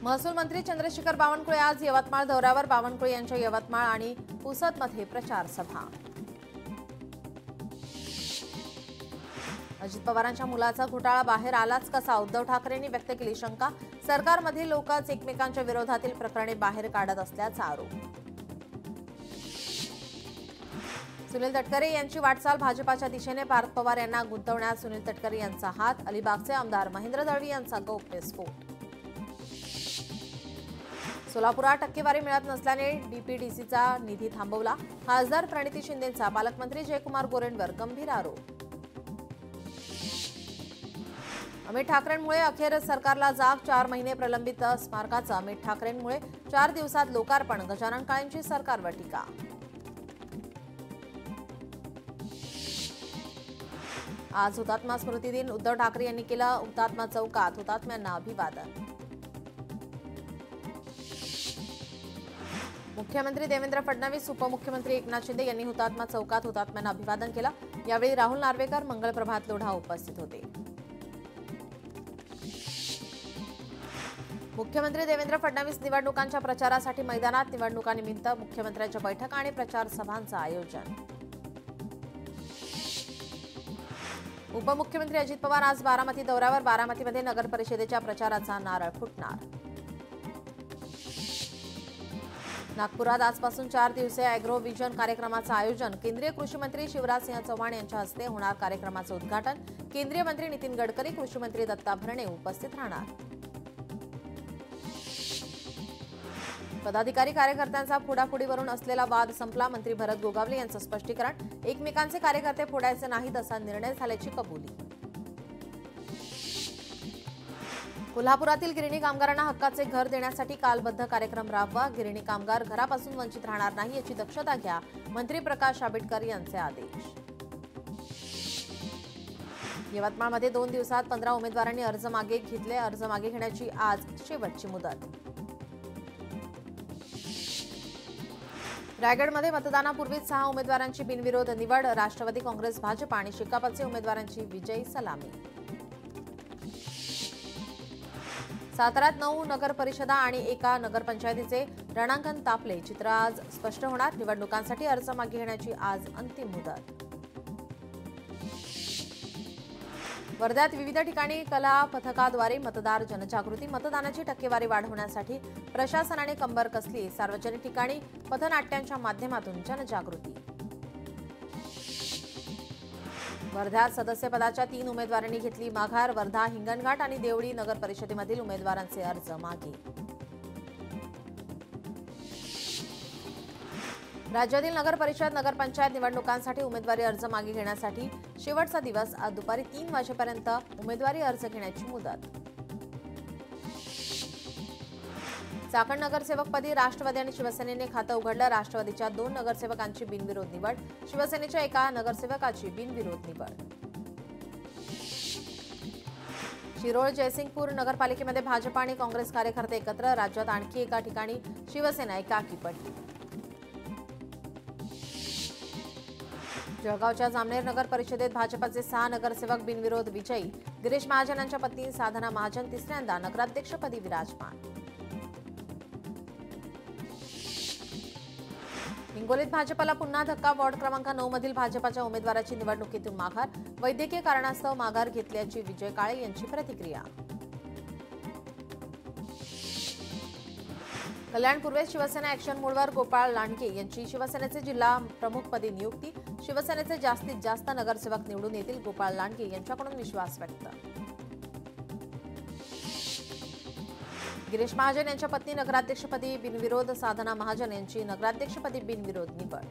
महसूल मंत्री चंद्रशेखर बावनकुळे आज यवतमाळ दौऱ्यावर. बावनकुळे यांच्या यवतमाळ आणि पुसदमध्ये प्रचार सभा. अजित पवारांच्या मुलाचा घोटाळा बाहेर आलाच कसा? उद्धव ठाकरेंनी व्यक्त केली शंका. सरकारमधील लोकच एकमेकांच्या विरोधातील प्रकरणे बाहेर काढत असल्याचा आरोप. सुनील तटकरे यांची वाटचाल भाजपाच्या दिशेने. पार्थ पवार यांना गुंतवण्यात सुनील तटकरे यांचा हात. अलिबागचे आमदार महेंद्र दळवी यांचा गौप्यस्फोट. सोलापुरात टक्केवारी मिळत नसल्याने डीपीडीसीचा निधी थांबवला. खासदार प्रणिती शिंदेंचा पालकमंत्री जयकुमार गोरेंवर गंभीर आरोप. अमित ठाकरेंमुळे अखेर सरकारला जाग. 4 महिने प्रलंबित स्मारकाचं अमित ठाकरेंमुळे 4 दिवसात लोकार्पण. गजानन काळेंची सरकारवर टीका. आज हुतात्मा स्मृती दिन. उद्धव ठाकरे यांनी केलं हुतात्मा चौकात हुतात्म्यांना अभिवादन. मुख्यमंत्री देवेंद्र फडणवीस, उपमुख्यमंत्री एकनाथ शिंदे यांनी हुतात्मा चौकात हुतात्म्यांना अभिवादन केलं. यावेळी राहुल नार्वेकर, मंगलप्रभात लोढा उपस्थित होते. मुख्यमंत्री देवेंद्र फडणवीस निवडणुकांच्या प्रचारासाठी मैदानात. निवडणुकानिमित्त मुख्यमंत्र्यांच्या बैठका आणि प्रचार सभांचं आयोजन. उपमुख्यमंत्री अजित पवार आज बारामती दौऱ्यावर. बारामतीमध्ये नगर परिषदेच्या प्रचाराचा नारळ फुटणार. नागपुरात आजपासून 4 दिवसीय अॅग्रो व्हिजन कार्यक्रमाचं आयोजन. केंद्रीय कृषी मंत्री शिवराज सिंह चौहान यांच्या हस्ते होणार कार्यक्रमाचं उद्घाटन. केंद्रीय मंत्री नितीन गडकरी, कृषी मंत्री दत्ता भरणे उपस्थित राहणार. पदाधिकारी कार्यकर्त्यांचा फोडाफोडीवरून असलेला वाद संपला. मंत्री भरत गोगावले यांचं स्पष्टीकरण. एकमेकांचे कार्यकर्ते फोडायचे नाहीत असा निर्णय झाल्याची कबुली. कोल्हापुरातील गिरणी कामगारांना हक्काचे घर देण्यासाठी कालबद्ध कार्यक्रम राबवा. गिरणी कामगार घरापासून वंचित राहणार नाही याची दक्षता घ्या. मंत्री प्रकाश आंबेडकर यांचे आदेश. यवतमाळमध्ये 2 दिवसात 15 उमेदवारांनी अर्ज मागे घेतले. अर्ज मागे घेण्याची आज शेवटची मुदत. रायगडमध्ये मतदानापूर्वीच 6 उमेदवारांची बिनविरोध निवड. राष्ट्रवादी काँग्रेस, भाजप आणि शिकापचे उमेदवारांची विजयी सलामी. साताऱ्यात 9 नगर परिषदा आणि 1 नगरपंचायतीचे रणांगण तापले. चित्र आज स्पष्ट होणार. निवडणुकांसाठी अर्ज मागे घेण्याची आज अंतिम मुदत. वर्ध्यात विविध ठिकाणी कला पथकाद्वारे मतदार जनजागृती. मतदानाची टक्केवारी वाढवण्यासाठी प्रशासनाने कंबर कसली. सार्वजनिक ठिकाणी पथनाट्यांच्या माध्यमातून जनजागृती. वर्ध्यात सदस्यपदाच्या 3 उमेदवारांनी घेतली माघार. वर्धा, हिंगणघाट आणि देवळी नगर परिषदेमधील उमेदवारांचे अर्ज मागे. राज्यातील नगर परिषद, नगरपंचायत निवडणुकांसाठी उमेदवारी अर्ज मागे घेण्यासाठी शेवटचा दिवस. आज दुपारी 3 वाजेपर्यंत उमेदवारी अर्ज घेण्याची मुदत. चाकण नगरसेवकपदी राष्ट्रवादी आणि शिवसेनेने खातं उघडलं. राष्ट्रवादीच्या 2 नगरसेवकांची बिनविरोध निवड. शिवसेनेच्या 1 नगरसेवकाची बिनविरोध निवड. शिरोळ, जयसिंगपूर नगरपालिकेमध्ये भाजप आणि काँग्रेस कार्यकर्ते एकत्र. राज्यात आणखी 1 ठिकाणी शिवसेना एकाकी पडली. जळगावच्या जामनेर नगर परिषदेत भाजपचे 6 नगरसेवक बिनविरोध विजयी. गिरीश महाजन यांच्या पत्नी साधना महाजन तिसऱ्यांदा नगराध्यक्षपदी विराजमान. हिंगोलीत भाजपला पुन्हा धक्का. वॉर्ड क्रमांक 9 मधील भाजपच्या उमेदवाराची निवडणुकीतून माघार. वैद्यकीय कारणास्तव माघार घेतल्याची विजय काळे यांची प्रतिक्रिया. कल्याण पूर्वेत शिवसेना ॲक्शन मोडवर. गोपाळ लांडगे यांची शिवसेनेचे जिल्हा प्रमुखपदी नियुक्ती. शिवसेनेचे जास्तीत जास्त नगरसेवक निवडून येतील. गोपाळ लांडगे यांच्याकडून विश्वास व्यक्त. गिरीश महाजन यांच्या पत्नी नगराध्यक्षपदी बिनविरोध. साधना महाजन यांची नगराध्यक्षपदी बिनविरोध निवड.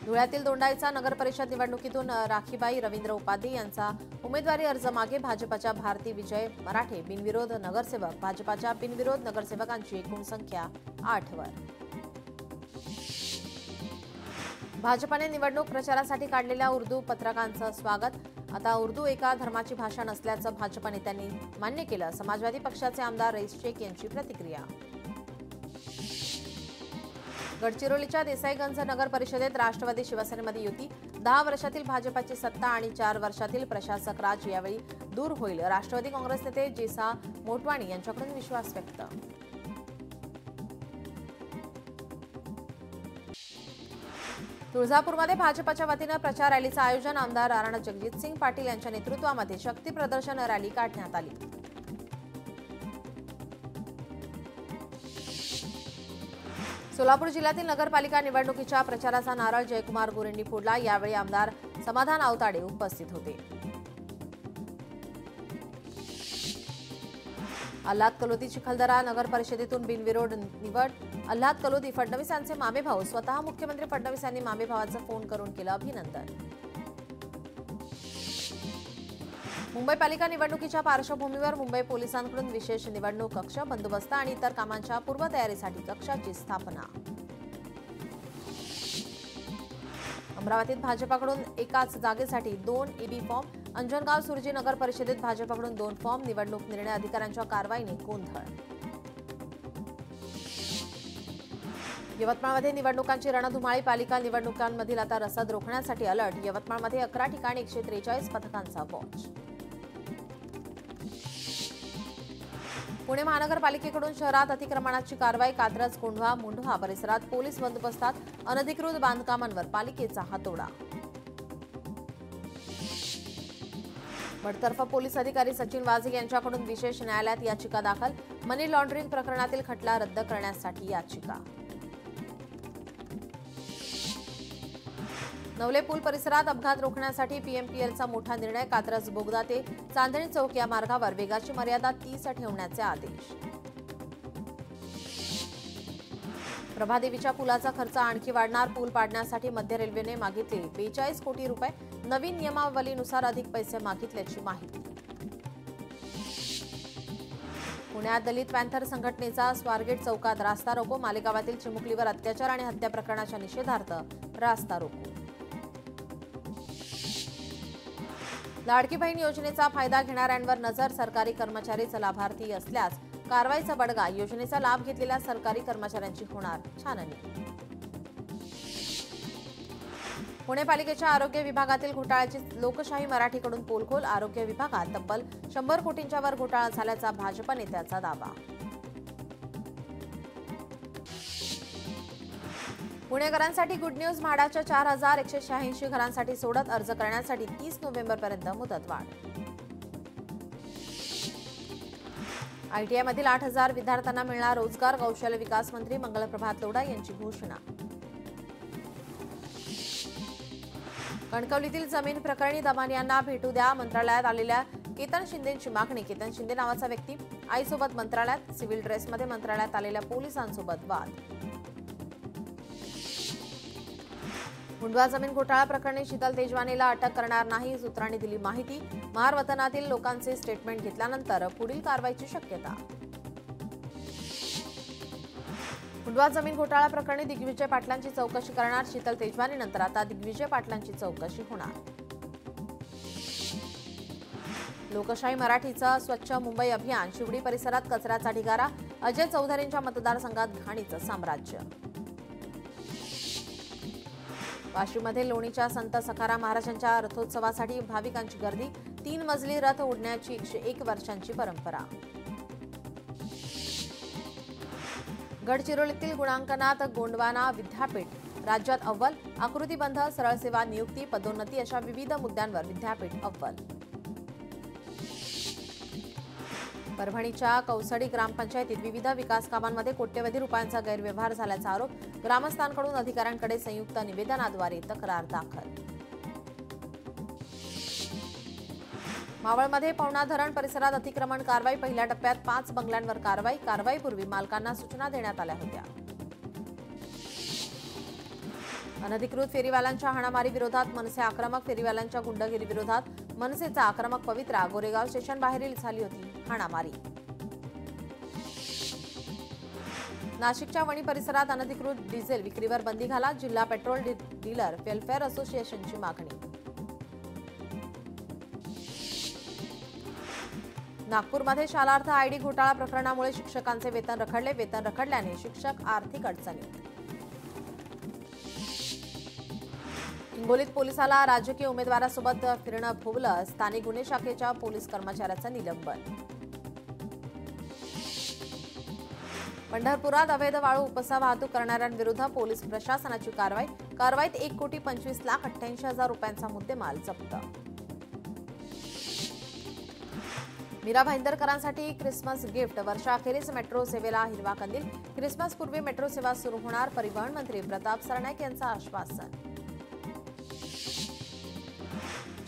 धुळ्यातील दोंडाईचा नगर परिषद निवडणुकीतून राखीबाई रवींद्र उपाध्ये यांचा उमेदवारी अर्ज मागे. भाजपच्या भारती विजय मराठे बिनविरोध नगरसेवक. भाजपच्या बिनविरोध नगरसेवकांची एकूण संख्या 8 वर. भाजपाने निवडणूक प्रचारासाठी काढलेल्या उर्दू पत्रकांचं स्वागत. आता उर्दू एका धर्माची भाषा नसल्याचं भाजपा नेत्यांनी मान्य केलं. समाजवादी पक्षाचे आमदार रईस शेख यांची प्रतिक्रिया. गडचिरोलीच्या देसाईगंज नगर परिषदेत राष्ट्रवादी शिवसेनेमध्ये युती. 10 वर्षातील भाजपाची सत्ता आणि 4 वर्षातील प्रशासक राज यावेळी दूर होईल, राष्ट्रवादी काँग्रेस नेते जिसा मोटवाणी यांच्याकडून विश्वास व्यक्त. तुळजापूरमध्ये भाजपच्या वतीनं प्रचार रॅलीचं आयोजन. आमदार राणा जगजितसिंग पाटील यांच्या नेतृत्वामध्ये शक्ती प्रदर्शन रॅली काढण्यात आली. सोलापूर जिल्ह्यातील नगरपालिका निवडणुकीच्या प्रचाराचा नारळ जयकुमार गोरेंनी फोडला. यावेळी आमदार समाधान आवताडे उपस्थित होते. आल्हाद कलोती चिखलदरा नगर परिषदेतून बिनविरोध निवड. आल्हाद कलोती फडणवीसांचे मामेभाऊ. स्वतः मुख्यमंत्री फडणवीस यांनी मामेभावाचा फोन करून केलं अभिनंदन. मुंबई पालिका निवडणुकीच्या पार्श्वभूमीवर मुंबई पोलिसांकडून विशेष निवडणूक कक्ष, बंदोबस्त आणि इतर कामांच्या पूर्वतयारीसाठी कक्षाची स्थापना. अमरावतीत भाजपाकडून एकाच जागेसाठी 2 ईबी फॉर्म. अंजनगाव सुरजी नगर परिषदेत भाजपाकडून 2 फॉर्म. निवडणूक निर्णय अधिकाऱ्यांच्या कारवाईने गोंधळ. यवतमाळमध्ये निवडणुकांची रणधुमाळी. पालिका निवडणुकांमधील आता रसद रोखण्यासाठी अलर्ट. यवतमाळमध्ये 11 ठिकाणी 143 पथकांचा वॉच. पुणे महानगरपालिकेकडून शहरात अतिक्रमणाची कारवाई. कात्रज, कोंढवा, मुंढवा परिसरात पोलीस बंदोबस्तात. अनधिकृत बांधकामांवर पालिकेचा हातोडा. बडतर्फ पोलीस अधिकारी सचिन वाझे यांच्याकडून विशेष न्यायालयात याचिका दाखल. मनी लॉन्ड्रिंग प्रकरणातील खटला रद्द करण्यासाठी याचिका. नवले पूल परिसरात अपघात रोखण्यासाठी पीएमपीएलचा मोठा निर्णय. कात्रज बोगदा ते चांदणी चौक या मार्गावर वेगाची मर्यादा 30 ठेवण्याचे आदेश. प्रभादेवीच्या पुलाचा खर्च आणखी वाढणार. पूल पाडण्यासाठी मध्य रेल्वेने मागितले 42 कोटी रुपये. नवीन नियमावलीनुसार अधिक पैसे मागितल्याची माहिती. पुण्यात दलित पॅन्थर संघटनेचा स्वारगेट चौकात रास्ता रोको. मालेगावातील चिमुकलीवर अत्याचार आणि हत्या प्रकरणाच्या निषेधार्थ रास्ता रोको. लाडकी बहीण योजनेचा फायदा घेणाऱ्यांवर नजर. सरकारी कर्मचारीच लाभार्थी असल्यास कारवाईचा बडगा. योजनेचा लाभ घेतलेल्या सरकारी कर्मचाऱ्यांची होणार छाननी. पुणे पालिकेच्या आरोग्य विभागातील घोटाळ्याची लोकशाही मराठीकडून पोलखोल. आरोग्य विभागात तब्बल 100 कोटींच्या वर घोटाळा झाल्याचा भाजप नेत्याचा दावा. पुणेकरांसाठी गुड न्यूज. म्हाडाच्या 4186 घरांसाठी सोडत अर्ज करण्यासाठी 30 नोव्हेंबरपर्यंत मुदतवाढ. आयटीआयमधील 8000 विद्यार्थ्यांना मिळणार रोजगार. कौशल्य विकास मंत्री मंगलप्रभात लोढा यांची घोषणा. कणकवलीतील जमीन प्रकरणी दमान यांना भेटू द्या. मंत्रालयात आलेल्या केतन शिंदेंची मागणी. केतन शिंदे नावाचा व्यक्ती आईसोबत मंत्रालयात. सिव्हिल ड्रेसमध्ये मंत्रालयात आलेल्या पोलिसांसोबत वाद. मुंढवा जमीन घोटाळा प्रकरणी शीतल तेजवानीला अटक करणार नाही, सूत्रांनी दिली माहिती. महार वतनातील लोकांचे स्टेटमेंट घेतल्यानंतर पुढील कारवाईची शक्यता. मुंढवा जमीन घोटाळा प्रकरणी दिग्विजय पाटलांची चौकशी करणार शीतल तेजवानी. नंतर आता दिग्विजय पाटलांची चौकशी होणार. लोकशाही मराठीचं स्वच्छ मुंबई अभियान. शिवडी परिसरात कचऱ्याचा ढिगारा. अजय चौधरींच्या मतदारसंघात घाणीचं साम्राज्य. वाशीमध्ये लोणीच्या संत सखाराम महाराजांच्या रथोत्सवासाठी भाविकांची गर्दी. 3 मजली रथ ओढण्याची 101 वर्षांची परंपरा. गडचिरोलीतील गुणांकनात गोंडवाना विद्यापीठ राज्यात अव्वल. आकृतीबंध, सरळ सेवा, नियुक्ती, पदोन्नती अशा विविध मुद्द्यांवर विद्यापीठ अव्वल. परभणीच्या कौसडी ग्रामपंचायतीत विविध विकास कामांमध्ये कोट्यवधी रुपयांचा गैरव्यवहार झाल्याचा आरोप. ग्रामस्थांकडून अधिकाऱ्यांकडे संयुक्त निवेदनाद्वारे तक्रार दाखल. मावळमध्ये पवना धरण परिसरात अतिक्रमण कारवाई. पहिल्या टप्प्यात 5 बंगल्यांवर कारवाई. कारवाईपूर्वी मालकांना सूचना देण्यात आल्या होत्या. अनधिकृत फेरीवाल्यांच्या हाणामारी विरोधात मनसे आक्रमक. फेरीवाल्यांच्या गुंडगिरी विरोधात मनसेचा आक्रमक पवित्रा. गोरेगाव स्टेशन बाहेरील झाली होती हाणामारी. नाशिकच्या वणी परिसरात अनधिकृत डिझेल विक्रीवर बंदी घाला. जिल्हा पेट्रोल डीलर वेलफेअर असोसिएशनची मागणी. नागपूरमध्ये शालार्थ आयडी घोटाळा प्रकरणामुळे शिक्षकांचे वेतन रखडले. वेतन रखडल्याने शिक्षक आर्थिक अडचणीत. हिंगोलीत पोलिसाला राजकीय उमेदवारासोबत फिरणं भोवलं, स्थानिक गुन्हे शाखेच्या पोलीस कर्मचाऱ्याचं निलंबन. पंढरपुरात अवैध वाळू उपसा वाहतूक करणाऱ्यांविरुद्ध पोलीस प्रशासनाची कारवाईत 1,25,88,000 रुपयांचा मुद्देमाल जप्त. मीरा भाईंदरकरांसाठी क्रिसमस गिफ्ट, वर्षाअखेरीस मेट्रो सेवेला हिरवा कंदील. क्रिसमस पूर्वी मेट्रो सेवा सुरू होणार, परिवहन मंत्री प्रताप सरनाईक यांचं आश्वासन.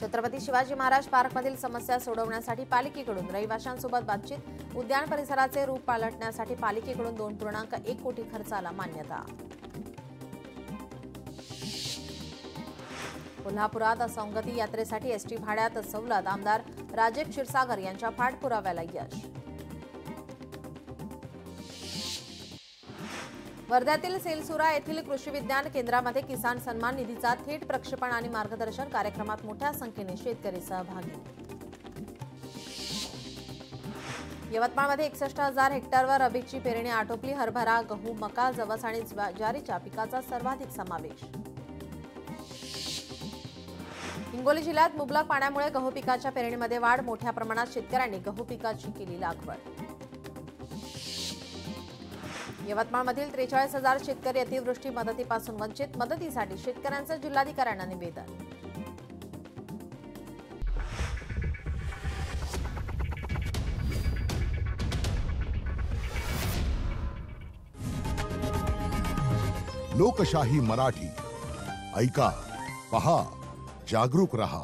छत्रपती शिवाजी महाराज पार्कमधील समस्या सोडवण्यासाठी पालिकेकडून रहिवाशांसोबत बातचीत. उद्यान परिसराचे रूप पालटण्यासाठी पालिकेकडून 2.1 कोटी खर्चाला मान्यता. कोल्हापुरात असंगती यात्रेसाठी एसटी भाड्यात सवलत, आमदार राजेश क्षीरसागर यांच्या पाठपुराव्याला यश. वर्ध्यातील सेलसुरा येथील कृषी विज्ञान केंद्रामध्ये किसान सन्मान निधीचा थेट प्रक्षेपण आणि मार्गदर्शन कार्यक्रमात मोठ्या संख्येने शेतकरी सहभागी. यवतमाळमध्ये 61,000 हेक्टरवर रबीची पेरणी आटोपली. हरभरा, गहू, मका, जवस आणि ज्वारीच्या पिकाचा सर्वाधिक समावेश. हिंगोली जिल्ह्यात मुबलक पाण्यामुळे गहू पिकाच्या पेरणीमध्ये वाढ, मोठ्या प्रमाणात शेतकऱ्यांनी गहू पिकाची केली लागवड. यवतमाळमधील 43,000 शेतकरी अतिवृष्टी मदतीपासून वंचित. मदतीसाठी शेतकऱ्यांचं जिल्हाधिकाऱ्यांना निवेदन. लोकशाही मराठी ऐका, पहा, जागरूक रहा.